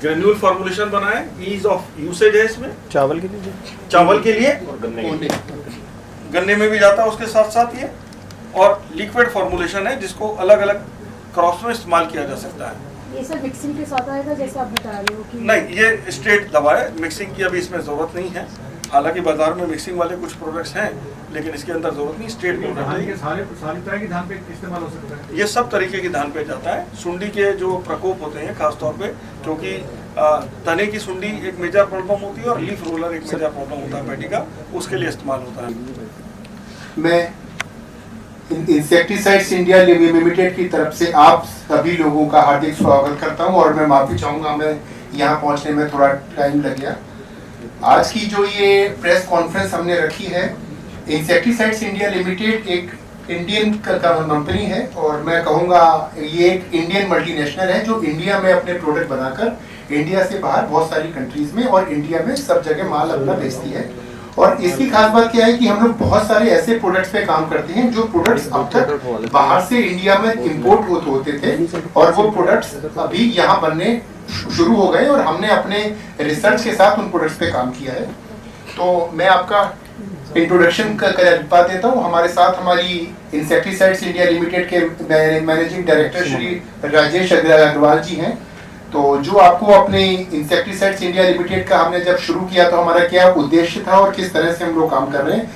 Granule formulation बना है, ease of usage है इसमें। चावल के लिए, चावल के लिए, गन्ने में भी जाता है उसके साथ साथ ये। और लिक्विड फॉर्मुलेशन है जिसको अलग अलग क्रॉप्स में इस्तेमाल किया जा सकता है। ये सब मिक्सिंग के साथ आएगा जैसे आप बता रहे हो कि नहीं, ये स्ट्रेट दवा है, मिक्सिंग की अभी इसमें जरूरत नहीं है। हालांकि बाजार में मिक्सिंग वाले कुछ प्रोडक्ट्स हैं, लेकिन इसके अंदर जरूरत नहीं, स्ट्रेट प्रोडक्ट है। सारी तरह की धान पे इस्तेमाल हो सकता है। ये सब तरीके की धान पे जाता है। सुंडी के जो प्रकोप होते हैं खासतौर पे, क्योंकि तने की सुंडी एक मेजर प्रॉब्लम होती है और लीफ रोलर एक मेजर प्रॉब्लम होता है पैडी का, उसके लिए इस्तेमाल होता है। मैं इंसेक्टिसाइड्स इंडिया लिमिटेड की तरफ से आप सभी लोगों का हार्दिक स्वागत करता हूं और मैं माफी चाहूंगा, मैं यहां पहुंचने में थोड़ा टाइम लग गया। आज की जो ये प्रेस कॉन्फ्रेंस हमने रखी है, इंसेक्टिसाइड्स इंडिया लिमिटेड एक इंडियन कंपनी है और मैं कहूँगा ये एक इंडियन मल्टीनेशनल है जो इंडिया में अपने प्रोडक्ट बनाकर इंडिया से बाहर बहुत सारी कंट्रीज में और इंडिया में सब जगह माल अपना बेचती है। और इसकी खास बात क्या है कि हम लोग बहुत सारे ऐसे प्रोडक्ट्स पे काम करते हैं जो प्रोडक्ट्स अब तक बाहर से इंडिया में इंपोर्ट होते थे और वो प्रोडक्ट्स अभी यहाँ बनने शुरू हो गए और हमने अपने रिसर्च के साथ उन प्रोडक्ट्स पे काम किया है। तो मैं आपका इंट्रोडक्शन करवा देता हूँ। हमारे साथ हमारी इंसेक्टिसाइड्स इंडिया लिमिटेड के मैनेजिंग डायरेक्टर श्री राजेश अग्रवाल जी हैं। तो जो आपको अपने इंसेक्टिसाइड्स इंडिया लिमिटेड का हमने जब शुरू किया तो हमारा क्या उद्देश्य था और किस तरह से हम लोग काम कर रहे हैं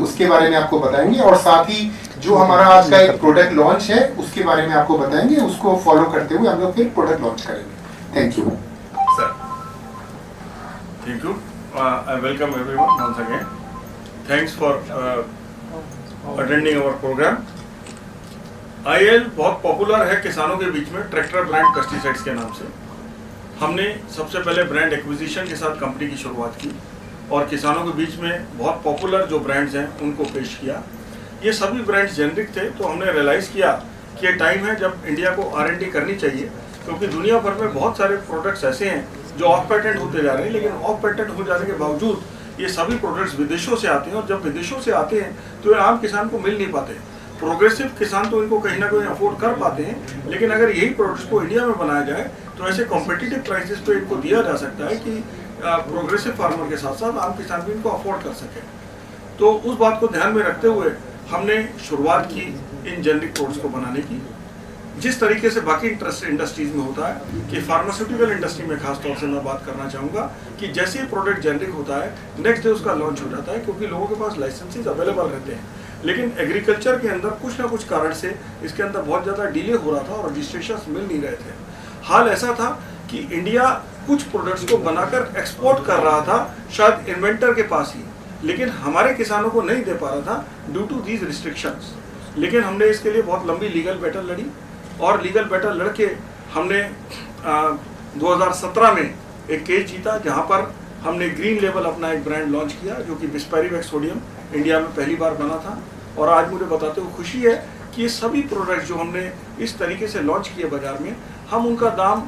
उसके बारे में आपको बताएंगे, और साथ ही जो हमारा आज का एक प्रोडक्ट लॉन्च है उसके बारे में आपको बताएंगे। उसको फॉलो करते हुए हम लोग फिर प्रोडक्ट लॉन्च करेंगे। Thank you sir. Thank you. I welcome everyone once again. Thanks for attending our programme. IL बहुत पॉपुलर है किसानों के बीच में ट्रैक्टर ब्रांड पेस्टिसाइड्स के नाम से। हमने सबसे पहले ब्रांड एक्विजिशन के साथ कंपनी की शुरुआत की और किसानों के बीच में बहुत पॉपुलर जो ब्रांड्स हैं उनको पेश किया। ये सभी ब्रांड्स जेनरिक थे, तो हमने रियलाइज़ किया कि ये टाइम है जब इंडिया को R&D करनी चाहिए, क्योंकि दुनिया भर में बहुत सारे प्रोडक्ट्स ऐसे हैं जो ऑफ पेटेंट होते जा रहे हैं, लेकिन ऑफ पेटेंट हो जाने के बावजूद ये सभी प्रोडक्ट्स विदेशों से आते हैं और जब विदेशों से आते हैं तो ये आम किसान को मिल नहीं पाते। प्रोग्रेसिव किसान तो इनको कहीं ना कहीं अफोर्ड कर पाते हैं, लेकिन अगर यही प्रोडक्ट्स को इंडिया में बनाया जाए तो ऐसे कॉम्पिटिटिव प्राइसेस पे इनको दिया जा सकता है कि प्रोग्रेसिव फार्मर के साथ साथ आम किसान भी इनको अफोर्ड कर सके। तो उस बात को ध्यान में रखते हुए हमने शुरुआत की इन जेनरिक प्रोडक्ट्स को बनाने की। जिस तरीके से बाकी इंडस्ट्रीज में होता है कि फार्मास्यूटिकल इंडस्ट्री में खास तौर से मैं बात करना चाहूँगा कि जैसे ही प्रोडक्ट जेनरिक होता है नेक्स्ट डे उसका लॉन्च हो जाता है, क्योंकि लोगों के पास लाइसेंसेज अवेलेबल रहते हैं। लेकिन एग्रीकल्चर के अंदर कुछ ना कुछ कारण से इसके अंदर बहुत ज़्यादा डिले हो रहा था और रजिस्ट्रेशन मिल नहीं रहे थे। हाल ऐसा था कि इंडिया कुछ प्रोडक्ट्स को बनाकर एक्सपोर्ट कर रहा था शायद इन्वेंटर के पास ही, लेकिन हमारे किसानों को नहीं दे पा रहा था ड्यू टू दीज रिस्ट्रिक्शंस। लेकिन हमने इसके लिए बहुत लंबी लीगल बैटल लड़ी और लीगल बैटल लड़के हमने 2017 में एक केस जीता, जहाँ पर हमने ग्रीन लेबल अपना एक ब्रांड लॉन्च किया जो कि बिस्पेरिवेक्स सोडियम इंडिया में पहली बार बना था। और आज मुझे बताते हुए खुशी है कि ये सभी प्रोडक्ट्स जो हमने इस तरीके से लॉन्च किए बाजार में, हम उनका दाम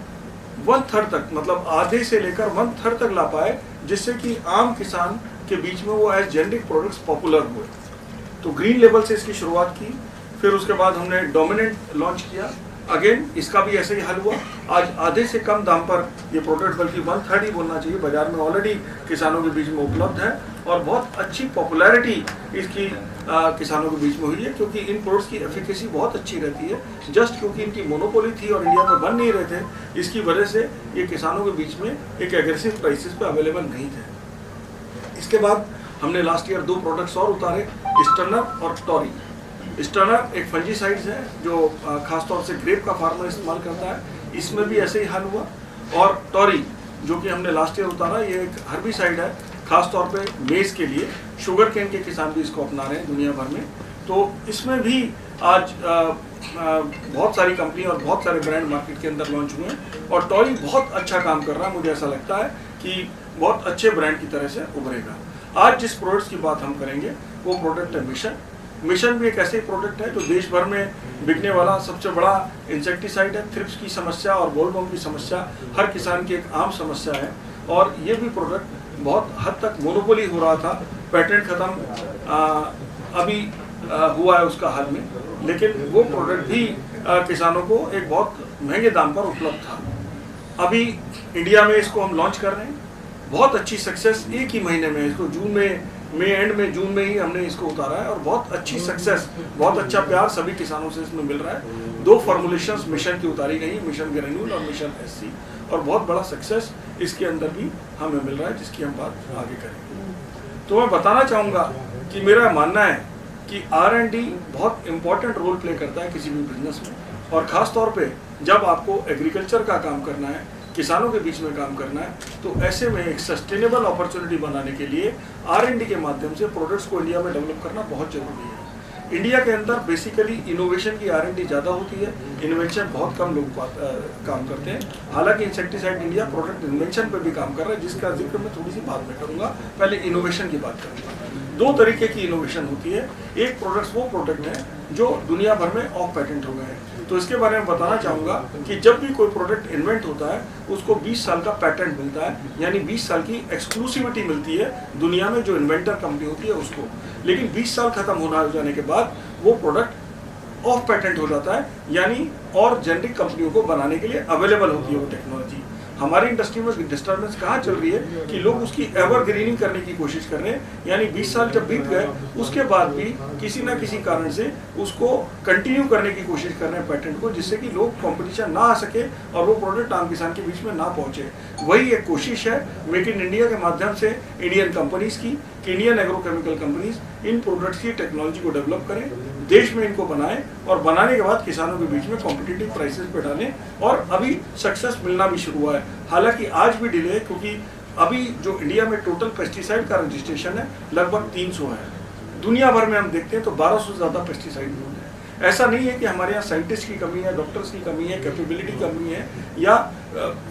1/3 तक, मतलब आधे से लेकर 1/3 तक ला पाए, जिससे कि आम किसान के बीच में वो एज जेनरिक प्रोडक्ट्स पॉपुलर हुए। तो ग्रीन लेबल से इसकी शुरुआत की, फिर उसके बाद हमने डोमिनेंट लॉन्च किया। अगेन इसका भी ऐसे ही हल हुआ। आज आधे से कम दाम पर ये प्रोडक्ट, बल्कि 1/3 ही बोलना चाहिए, बाजार में ऑलरेडी किसानों के बीच में उपलब्ध है और बहुत अच्छी पॉपुलैरिटी इसकी किसानों के बीच में हुई है, क्योंकि इन प्रोडक्ट्स की एफिकेसी बहुत अच्छी रहती है। जस्ट क्योंकि इनकी मोनोपोली थी और इंडिया में बन नहीं रहे थे, इसकी वजह से ये किसानों के बीच में एक एग्रेसिव प्राइसेस पे अवेलेबल नहीं थे। इसके बाद हमने लास्ट ईयर 2 प्रोडक्ट्स और उतारे, स्टर्नर और टॉरी। स्टर्नर एक फंजीसाइड्स है जो खासतौर से ग्रेप का फार्मर इस्तेमाल करता है, इसमें भी ऐसे ही हल हुआ। और टॉरी जो कि हमने लास्ट ईयर उतारा, ये एक हर्बिसाइड है खासतौर पे मेज के लिए। शुगर केन के किसान भी इसको अपना रहे हैं दुनिया भर में। तो इसमें भी आज बहुत सारी कंपनी और बहुत सारे ब्रांड मार्केट के अंदर लॉन्च हुए हैं और टॉरी बहुत अच्छा काम कर रहा है। मुझे ऐसा लगता है कि बहुत अच्छे ब्रांड की तरह से उभरेगा। आज जिस प्रोडक्ट्स की बात हम करेंगे वो प्रोडक्ट है मिशन। मिशन भी एक ऐसे प्रोडक्ट है जो देश भर में बिकने वाला सबसे बड़ा इंसेक्टिसाइड है। थ्रिप्स की समस्या और बोलवर्म की समस्या हर किसान की एक आम समस्या है और ये भी प्रोडक्ट बहुत हद तक मोनोपोली हो रहा था। पेटेंट खत्म अभी हुआ है उसका हाल में, लेकिन वो प्रोडक्ट भी किसानों को एक बहुत महंगे दाम पर उपलब्ध था। अभी इंडिया में इसको हम लॉन्च कर रहे हैं, बहुत अच्छी सक्सेस, एक ही महीने में इसको जून में ही हमने इसको उतारा है और बहुत अच्छी सक्सेस, बहुत अच्छा प्यार सभी किसानों से इसमें मिल रहा है। 2 फॉर्मुलेशंस मिशन की उतारी गई, मिशन ग्रेन्यूल और मिशन SC, और बहुत बड़ा सक्सेस इसके अंदर भी हमें मिल रहा है, जिसकी हम बात आगे करेंगे। तो मैं बताना चाहूँगा कि मेरा मानना है कि R&D बहुत इंपॉर्टेंट रोल प्ले करता है किसी भी बिजनेस में, और ख़ास तौर पे जब आपको एग्रीकल्चर का काम करना है, किसानों के बीच में काम करना है, तो ऐसे में एक सस्टेनेबल अपॉर्चुनिटी बनाने के लिए R&D के माध्यम से प्रोडक्ट्स को इंडिया में डेवलप करना बहुत ज़रूरी है। इंडिया के अंदर बेसिकली इनोवेशन की R&D ज़्यादा होती है, इन्वेंशन बहुत कम लोग काम करते हैं। हालांकि इंसेक्टिसाइड इंडिया प्रोडक्ट इन्वेंशन पे भी काम कर रहा है, जिसका जिक्र मैं थोड़ी सी बाद में करूँगा, पहले इनोवेशन की बात करूँगा। 2 तरीके की इनोवेशन होती है, एक प्रोडक्ट्स वो प्रोडक्ट हैं जो दुनिया भर में ऑफ पेटेंट हो गए हैं, तो इसके बारे में बताना चाहूँगा कि जब भी कोई प्रोडक्ट इन्वेंट होता है उसको 20 साल का पैटेंट मिलता है, यानी 20 साल की एक्सक्लूसिविटी मिलती है दुनिया में जो इन्वेंटर कंपनी होती है उसको। लेकिन 20 साल खत्म हो जाने के बाद वो प्रोडक्ट ऑफ पेटेंट हो जाता है, यानी और जेनरिक कंपनियों को बनाने के लिए अवेलेबल होती है वो टेक्नोलॉजी। हमारी इंडस्ट्री में डिस्टर्बेंस कहाँ चल रही है कि लोग उसकी एवरग्रीनिंग करने की कोशिश कर रहे हैं, यानी 20 साल जब बीत गए उसके बाद भी किसी ना किसी कारण से उसको कंटिन्यू करने की कोशिश कर रहे हैं पैटेंट को, जिससे कि लोग कंपटीशन ना आ सके और वो प्रोडक्ट आम किसान के बीच में ना पहुंचे। वही एक कोशिश है मेक इन इंडिया के माध्यम से इंडियन कंपनीज की, Indian agrochemical companies in products की टेक्नोलॉजी को डेवलप करें, देश में इनको बनाएं और बनाने के बाद किसानों के बीच में कॉम्पिटिटिव प्राइसेस पे डालें, और अभी सक्सेस मिलना भी शुरू हुआ है। हालांकि आज भी डिले है, क्योंकि अभी जो इंडिया में टोटल पेस्टिसाइड का रजिस्ट्रेशन है लगभग 300 है। दुनिया भर में हम देखते हैं तो 1200 से ज़्यादा पेस्टिसाइड यूज है। ऐसा नहीं है कि हमारे यहाँ साइंटिस्ट की कमी है, डॉक्टर्स की कमी है, कैपेबिलिटी कमी है या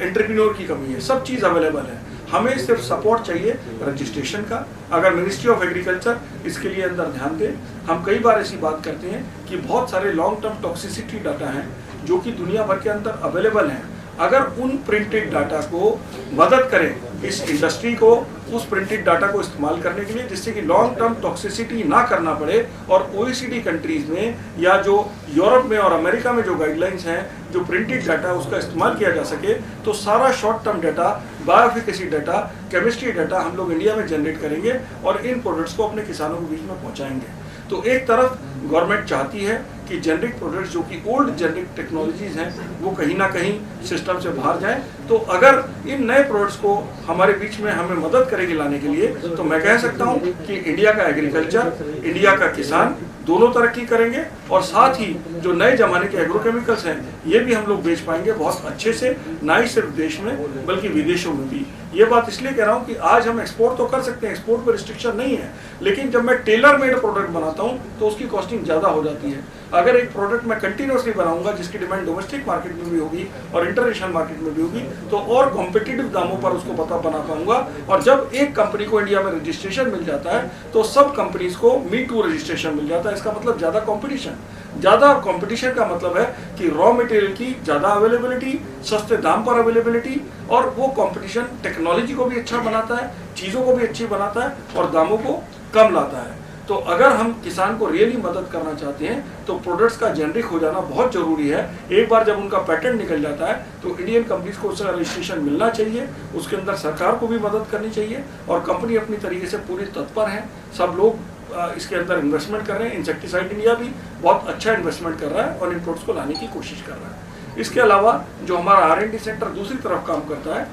एंटरप्रेन्योर की कमी है, सब चीज़ अवेलेबल है। हमें सिर्फ सपोर्ट चाहिए रजिस्ट्रेशन का। अगर मिनिस्ट्री ऑफ एग्रीकल्चर इसके लिए अंदर ध्यान दे, हम कई बार ऐसी बात करते हैं कि बहुत सारे लॉन्ग टर्म टॉक्सिसिटी डाटा हैं जो कि दुनिया भर के अंदर अवेलेबल हैं। अगर उन प्रिंटेड डाटा को मदद करें इस इंडस्ट्री को उस प्रिंटेड डाटा को इस्तेमाल करने के लिए, जिससे कि लॉन्ग टर्म टॉक्सिसिटी ना करना पड़े, और OECD कंट्रीज में या जो यूरोप में और अमेरिका में जो गाइडलाइंस हैं जो प्रिंटेड डाटा उसका इस्तेमाल किया जा सके, तो सारा short term data, bioefficacy data, chemistry data हम लोग इंडिया में जनरेट करेंगे और इन प्रोडक्ट्स को अपने किसानों के बीच में पहुँचाएंगे। तो एक तरफ गवर्नमेंट चाहती है कि जेनरिक प्रोडक्ट्स जो कि ओल्ड जेनरिक टेक्नोलॉजीज हैं वो कहीं ना कहीं सिस्टम से बाहर जाएं, तो अगर इन नए प्रोडक्ट्स को हमारे बीच में हमें मदद करेगी लाने के लिए, तो मैं कह सकता हूं कि इंडिया का एग्रीकल्चर, इंडिया का किसान दोनों तरक्की करेंगे, और साथ ही जो नए जमाने के एग्रोकेमिकल्स हैं ये भी हम लोग बेच पाएंगे बहुत अच्छे से, ना ही सिर्फ देश में बल्कि विदेशों में भी। ये बात इसलिए कह रहा हूँ कि आज हम एक्सपोर्ट तो कर सकते हैं, एक्सपोर्ट पर रिस्ट्रिक्शन नहीं है, लेकिन जब मैं टेलर मेड प्रोडक्ट बनाता हूँ तो उसकी कॉस्टिंग ज़्यादा हो जाती है। अगर एक प्रोडक्ट मैं कंटिन्यूसली बनाऊंगा जिसकी डिमांड डोमेस्टिक मार्केट में भी होगी और इंटरनेशनल मार्केट में भी होगी, तो और कॉम्पिटिटिव दामों पर उसको पता बना पाऊंगा। और जब एक कंपनी को इंडिया में रजिस्ट्रेशन मिल जाता है तो सब कंपनीज को मी टू रजिस्ट्रेशन मिल जाता है। इसका मतलब ज़्यादा कॉम्पिटिशन, ज़्यादा कॉम्पिटिशन का मतलब है कि रॉ मटेरियल की ज़्यादा अवेलेबिलिटी, सस्ते दाम पर अवेलेबिलिटी, और वो कॉम्पिटिशन टेक्नोलॉजी को भी अच्छा बनाता है, चीज़ों को भी अच्छी बनाता है और दामों को कम लाता है। तो अगर हम किसान को रियली मदद करना चाहते हैं तो प्रोडक्ट्स का जेनरिक हो जाना बहुत ज़रूरी है। एक बार जब उनका पैटेंट निकल जाता है तो इंडियन कंपनीज को उसका रजिस्ट्रेशन मिलना चाहिए, उसके अंदर सरकार को भी मदद करनी चाहिए, और कंपनी अपनी तरीके से पूरी तत्पर है। सब लोग इसके अंदर इन्वेस्टमेंट कर रहे हैं। इंसेक्टिसाइड इंडिया भी बहुत अच्छा इन्वेस्टमेंट कर रहा है और इन प्रोडक्ट्स को लाने की कोशिश कर रहा है। इसके अलावा जो हमारा R&D सेंटर दूसरी तरफ काम करता है,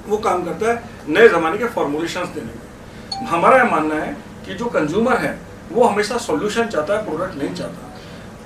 वो काम करता है नए ज़माने के फॉर्मुलेशंस देने में। हमारा यह मानना है कि जो कंज्यूमर है वो हमेशा सॉल्यूशन चाहता है, प्रोडक्ट नहीं चाहता।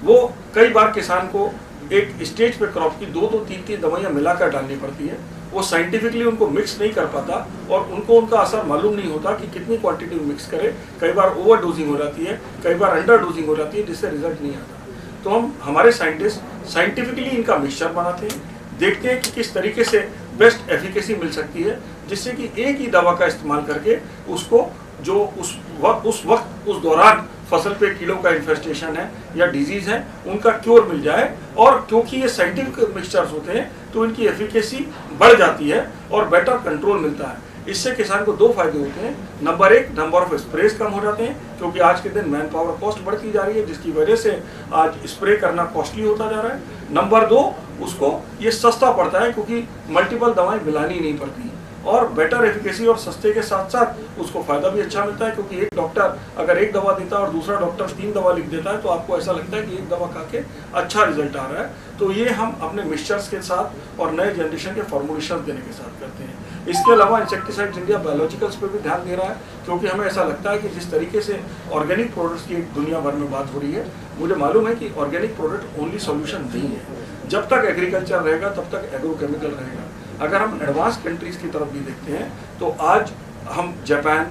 वो कई बार किसान को एक स्टेज पे क्रॉप की 2-2, 3-3 दवाइयाँ मिलाकर डालनी पड़ती है। वो साइंटिफिकली उनको मिक्स नहीं कर पाता और उनको उनका असर मालूम नहीं होता कि कितनी क्वांटिटी में मिक्स करे। कई बार ओवर डोजिंग हो जाती है, कई बार अंडर डोजिंग हो जाती है, जिससे रिजल्ट नहीं आता। तो हम हमारे साइंटिस्ट साइंटिफिकली इनका मिक्सचर बनाते हैं, देखते हैं कि किस तरीके से बेस्ट एफिकेसी मिल सकती है, जिससे कि एक ही दवा का इस्तेमाल करके उसको जो उस वक्त उस दौरान फसल पे कीड़ों का इन्फेस्टेशन है या डिजीज है उनका क्योर मिल जाए। और क्योंकि ये साइंटिफिक मिक्सचर्स होते हैं तो इनकी एफिकेसी बढ़ जाती है और बेटर कंट्रोल मिलता है। इससे किसान को 2 फायदे होते हैं। नंबर 1, नंबर ऑफ स्प्रेज कम हो जाते हैं, क्योंकि आज के दिन मैन पावर कॉस्ट बढ़ती जा रही है, जिसकी वजह से आज स्प्रे करना कॉस्टली होता जा रहा है। नंबर 2, उसको ये सस्ता पड़ता है, क्योंकि मल्टीपल दवाएं मिलानी नहीं पड़ती और बेटर एफिकेसी और सस्ते के साथ साथ उसको फायदा भी अच्छा मिलता है, क्योंकि एक डॉक्टर अगर एक दवा देता है और दूसरा डॉक्टर 3 दवा लिख देता है तो आपको ऐसा लगता है कि एक दवा खा के अच्छा रिजल्ट आ रहा है। तो ये हम अपने मिक्सचर्स के साथ और नए जनरेशन के फॉर्मुलेशन देने के साथ करते हैं। इसके अलावा इंसेक्टिसाइड्स इंडिया बायोलॉजिकल्स पे भी ध्यान दे रहा है, क्योंकि हमें ऐसा लगता है कि जिस तरीके से ऑर्गेनिक प्रोडक्ट्स की दुनिया भर में बात हो रही है, मुझे मालूम है कि ऑर्गेनिक प्रोडक्ट ओनली सॉल्यूशन नहीं है। जब तक एग्रीकल्चर रहेगा तब तक एग्रोकेमिकल रहेगा। अगर हम एडवांस कंट्रीज की तरफ भी देखते हैं तो आज हम जापान,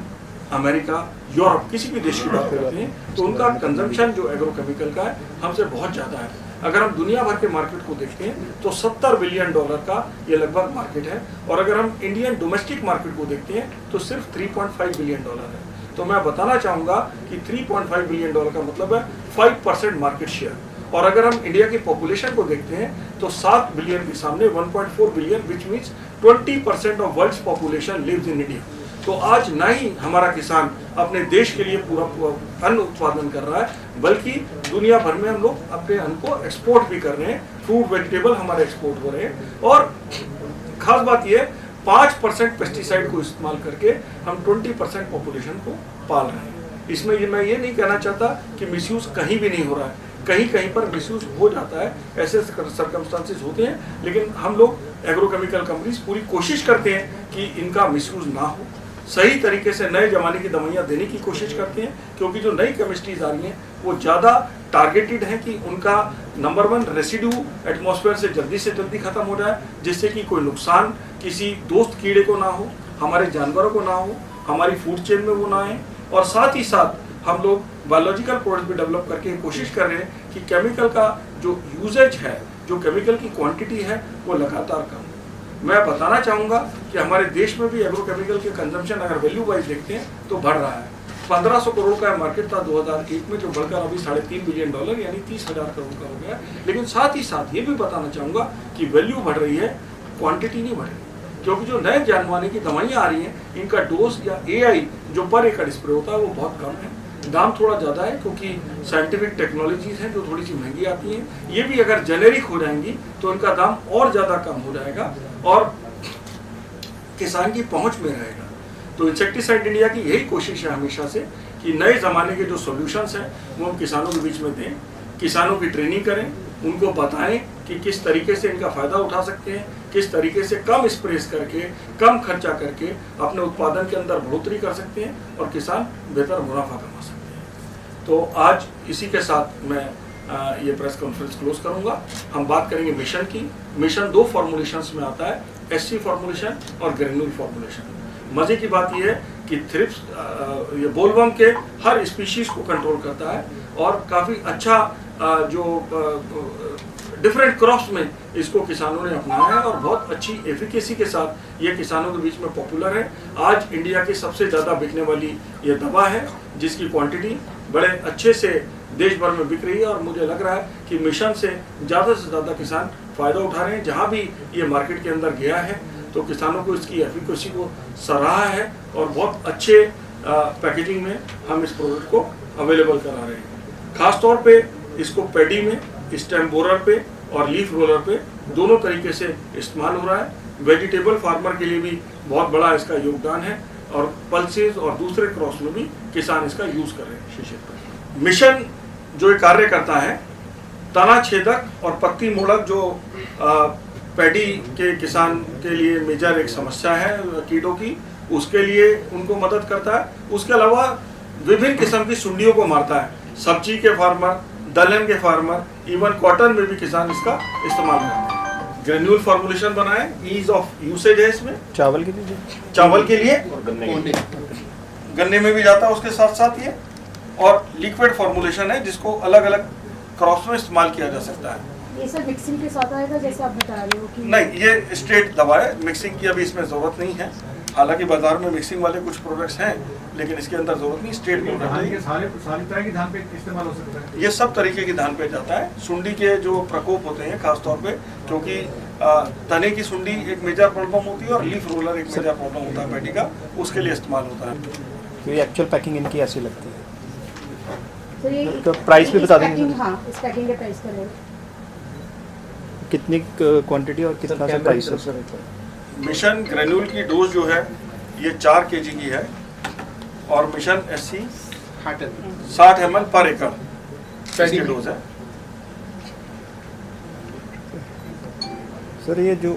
अमेरिका, यूरोप किसी भी देश की बात करते हैं तो उनका कंजम्पशन जो एग्रोकेमिकल का है हमसे बहुत ज़्यादा है। अगर हम दुनिया भर के मार्केट को देखते हैं तो $70 बिलियन का ये लगभग मार्केट है, और अगर हम इंडियन डोमेस्टिक मार्केट को देखते हैं तो सिर्फ $3.5 बिलियन है। तो मैं बताना चाहूँगा कि $3.5 बिलियन का मतलब है 5% मार्केट शेयर। और अगर हम इंडिया की पॉपुलेशन को देखते हैं तो 7 बिलियन के सामने 1.4 billion, which means 20% of world's population lives in India. तो आज ना ही हमारा किसान अपने देश के लिए पूरा अन्न उत्पादन कर रहा है, बल्कि दुनिया भर में हम लोग अपने अन्न को एक्सपोर्ट भी कर रहे हैं। फ्रूट वेजिटेबल हमारे एक्सपोर्ट हो रहे हैं, और खास बात यह 5% पेस्टिसाइड को इस्तेमाल करके हम 20% पॉपुलेशन को पाल रहे हैं। इसमें मैं ये नहीं कहना चाहता कि मिसयूज कहीं भी नहीं हो रहा है, कहीं कहीं पर मिसयूज हो जाता है, ऐसे सर्कमस्टांसेस होते हैं, लेकिन हम लोग एग्रोकेमिकल कंपनीज पूरी कोशिश करते हैं कि इनका मिसयूज ना हो, सही तरीके से नए जमाने की दवाइयाँ देने की कोशिश करते हैं, क्योंकि जो नई केमिस्ट्रीज आ रही हैं वो ज़्यादा टारगेटेड है कि उनका नंबर 1 रेसिड्यू एटमॉस्फेयर से जल्दी खत्म हो जाए, जिससे कि कोई नुकसान किसी दोस्त कीड़े को ना हो, हमारे जानवरों को ना हो, हमारी फूड चेन में वो ना आए। और साथ ही साथ हम लोग बायोलॉजिकल प्रोडक्ट भी डेवलप करके कोशिश कर रहे हैं कि केमिकल का जो यूजेज है, जो केमिकल की क्वांटिटी है वो लगातार कम हो। मैं बताना चाहूँगा कि हमारे देश में भी एग्रोकेमिकल के कंजम्पशन अगर वैल्यू वाइज देखते हैं तो बढ़ रहा है। 1500 करोड़ का मार्केट था 2001 में, जो बढ़कर अभी $3.5 बिलियन यानी 30,000 करोड़ का हो गया। लेकिन साथ ही साथ ये भी बताना चाहूँगा कि वैल्यू बढ़ रही है, क्वांटिटी नहीं बढ़ रही, क्योंकि जो नए जानवाने की दवाइयाँ आ रही हैं इनका डोज या AI जो पर एकड़ स्प्रे होता है वो बहुत कम है, दाम थोड़ा ज़्यादा है, क्योंकि साइंटिफिक टेक्नोलॉजीज हैं जो थोड़ी सी महंगी आती हैं। ये भी अगर जेनेरिक हो जाएंगी तो इनका दाम और ज़्यादा कम हो जाएगा और किसान की पहुंच में रहेगा। तो इंसेक्टिसाइड इंडिया की यही कोशिश है हमेशा से कि नए ज़माने के जो सॉल्यूशंस हैं वो हम किसानों के बीच में दें, किसानों की ट्रेनिंग करें, उनको बताएं कि किस तरीके से इनका फ़ायदा उठा सकते हैं, किस तरीके से कम स्प्रेस करके, कम खर्चा करके अपने उत्पादन के अंदर बढ़ोतरी कर सकते हैं और किसान बेहतर मुनाफा कमा सकते हैं। तो आज इसी के साथ मैं ये प्रेस कॉन्फ्रेंस क्लोज करूंगा। हम बात करेंगे मिशन की। मिशन 2 फॉर्मुलेशंस में आता है, SC फॉर्मुलेशन और ग्रेन्यूल फॉर्मुलेशन। मज़े की बात यह है कि थ्रिप्स ये बोलवर्म के हर स्पीशीज को कंट्रोल करता है और काफ़ी अच्छा जो डिफरेंट क्रॉप्स में इसको किसानों ने अपनाया है और बहुत अच्छी एफिकेसी के साथ ये किसानों के बीच में पॉपुलर है। आज इंडिया की सबसे ज़्यादा बिकने वाली ये दवा है, जिसकी क्वांटिटी बड़े अच्छे से देश भर में बिक रही है और मुझे लग रहा है कि मिशन से ज़्यादा किसान फ़ायदा उठा रहे हैं। जहाँ भी ये मार्केट के अंदर गया है तो किसानों को इसकी एफिकेसी को सराहा है और बहुत अच्छे पैकेजिंग में हम इस प्रोडक्ट को अवेलेबल करा रहे हैं। खास तौर पे इसको पैडी में, स्टेम बोरर पे और लीफ रोलर पे दोनों तरीके से इस्तेमाल हो रहा है। वेजिटेबल फार्मर के लिए भी बहुत बड़ा इसका योगदान है और पल्सेस और दूसरे क्रॉप्स में भी किसान इसका यूज़ कर रहे हैं। शीशे मिशन जो कार्य करता है, तना छेदक और पत्ती मोड़क जो पैडी के किसान के लिए मेजर एक समस्या है कीटों की, उसके लिए उनको मदद करता है। उसके अलावा विभिन्न किस्म की सुंडियों को मारता है। सब्जी के फार्मर, दलहन के फार्मर, इवन कॉटन में भी किसान इसका इस्तेमाल करते हैं। ग्रेन्यूल फॉर्मुलेशन बनाए, ईज ऑफ यूसेज है इसमें। चावल के लिए और गन्ने में भी जाता है उसके साथ साथ ये, और लिक्विड फॉर्मुलेशन है जिसको अलग अलग क्रॉप्स में इस्तेमाल किया जा सकता है। ये सब मिक्सिंग के साथ आएगा जैसे आप बता रहे हो कि नहीं, ये स्ट्रेट दवा है, मिक्सिंग की अभी इसमें ज़रूरत नहीं है। हालांकि बाजार में मिक्सिंग वाले कुछ प्रोडक्ट्स हैं, लेकिन इसके अंदर जरूरत नहीं, स्ट्रेट प्रोडक्ट है। सारी तरह की धान पे इस्तेमाल हो सकता है। ये सब तरीके की धान पे जाता है। सुंडी के जो प्रकोप होते हैं खास तौर पे, क्योंकि तने की सुंडी एक मेजर प्रॉब्लम होती है और लीफ रोलर एक मेजर प्रॉब्लम होता है पैडी का, उसके लिए इस्तेमाल होता है। तो ये एक्चुअल पैकिंग इनकी ऐसी लगती है। तो ये तो प्राइस भी इस बता देंगे? पैकिंग- हाँ, इस पैकिंग के प्राइस का रहेगा। कितनी क्वांटिटी और कितना सा प्राइस है? मिशन ग्रेन्यूल की डोज जो है ये 4 kg की है और मिशन SC 60 ml पर एकड़ इसकी डोज है। सर ये जो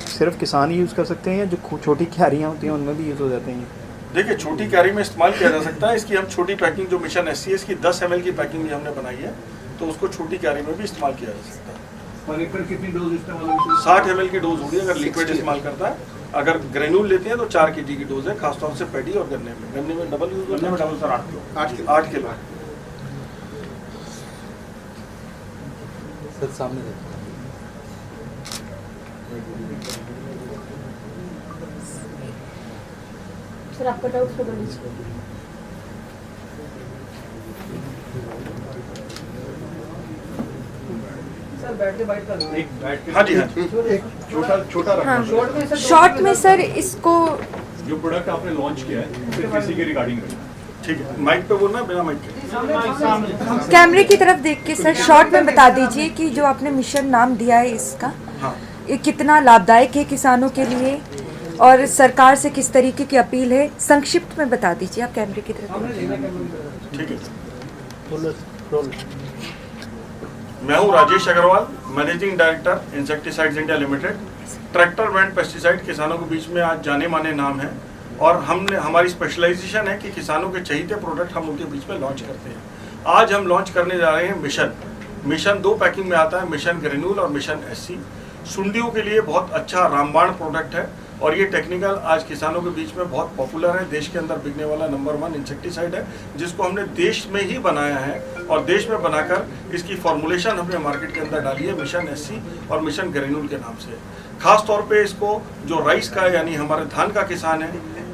सिर्फ किसान ही यूज़ कर सकते हैं या जो छोटी क्यारियाँ होती हैं उनमें भी यूज़ हो जाते हैं? देखिए छोटी कैरी में इस्तेमाल किया जा सकता है। इसकी हम छोटी पैकिंग जो मिशन SC है इसकी 10 ml की पैकिंग भी हमने बनाई है, तो उसको छोटी कैरी में भी इस्तेमाल किया जा सकता है। पर एकड़ कितनी डोज इस्तेमाल होगी? 60 ml की डोज होगी अगर लिक्विड इस्तेमाल करता है। अगर ग्रेन्यूल लेते हैं तो 4 kg की डोज है, खासतौर से पैडी और गन्ने में डबल यूज होता है। Double sir 8 kilo. 8 kilo. Sir सामने देखो। सर आपका डाउट बोल लीजिए। हाँ जी हाँ जी। छोटा रखना। शॉर्ट में सर इसको जो प्रोडक्ट आपने लॉन्च किया है सिर्फ इसी के रिगार्डिंग रखना। ठीक है, माइक पे बोलना है बिना माइक के? कैमरे की तरफ देख के सर शॉर्ट में बता दीजिए कि जो आपने मिशन नाम दिया है इसका, हाँ। ये कितना लाभदायक है किसानों के लिए और सरकार से किस तरीके की अपील है, संक्षिप्त में बता दीजिए आप कैमरे की तरफ। ठीक है। मैं हूँ Rajesh Agarwal, managing director insecticides India limited. Tractor brand pesticide किसानों के बीच में आज जाने माने नाम है और हमारी स्पेशलाइजेशन है कि किसानों के चहीते प्रोडक्ट हम उनके बीच में लॉन्च करते हैं। आज हम लॉन्च करने जा रहे हैं मिशन 2 पैकिंग में आता है, मिशन ग्रेन्यूल और मिशन SC। सुंडियों के लिए बहुत अच्छा रामबाण प्रोडक्ट है और ये टेक्निकल आज किसानों के बीच में बहुत पॉपुलर है। देश के अंदर बिकने वाला नंबर 1 इंसेक्टिसाइड है, जिसको हमने देश में ही बनाया है और देश में बनाकर इसकी फॉर्मुलेशन हमने मार्केट के अंदर डाली है मिशन SC और मिशन ग्रेन्यूल के नाम से। खास तौर पे इसको जो राइस का यानी हमारे धान का किसान है,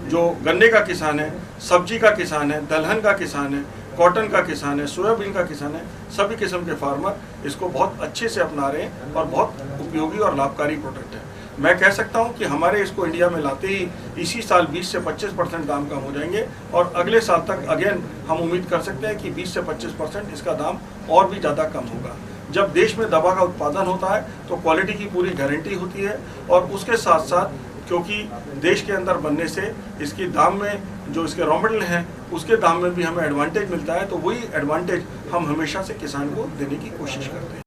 जो गन्ने का किसान है, सब्जी का किसान है, दलहन का किसान है, कॉटन का किसान है, सोयाबीन का किसान है, सभी किस्म के फार्मर इसको बहुत अच्छे से अपना रहे हैं और बहुत उपयोगी और लाभकारी प्रोडक्ट है। मैं कह सकता हूं कि हमारे इसको इंडिया में लाते ही इसी साल 20 से 25% दाम कम हो जाएंगे और अगले साल तक अगेन हम उम्मीद कर सकते हैं कि 20 से 25% इसका दाम और भी ज़्यादा कम होगा। जब देश में दवा का उत्पादन होता है तो क्वालिटी की पूरी गारंटी होती है और उसके साथ साथ क्योंकि देश के अंदर बनने से इसकी दाम में जो इसके रॉ मटेरियल हैं उसके दाम में भी हमें एडवांटेज मिलता है, तो वही एडवांटेज हम हमेशा से किसान को देने की कोशिश करते हैं।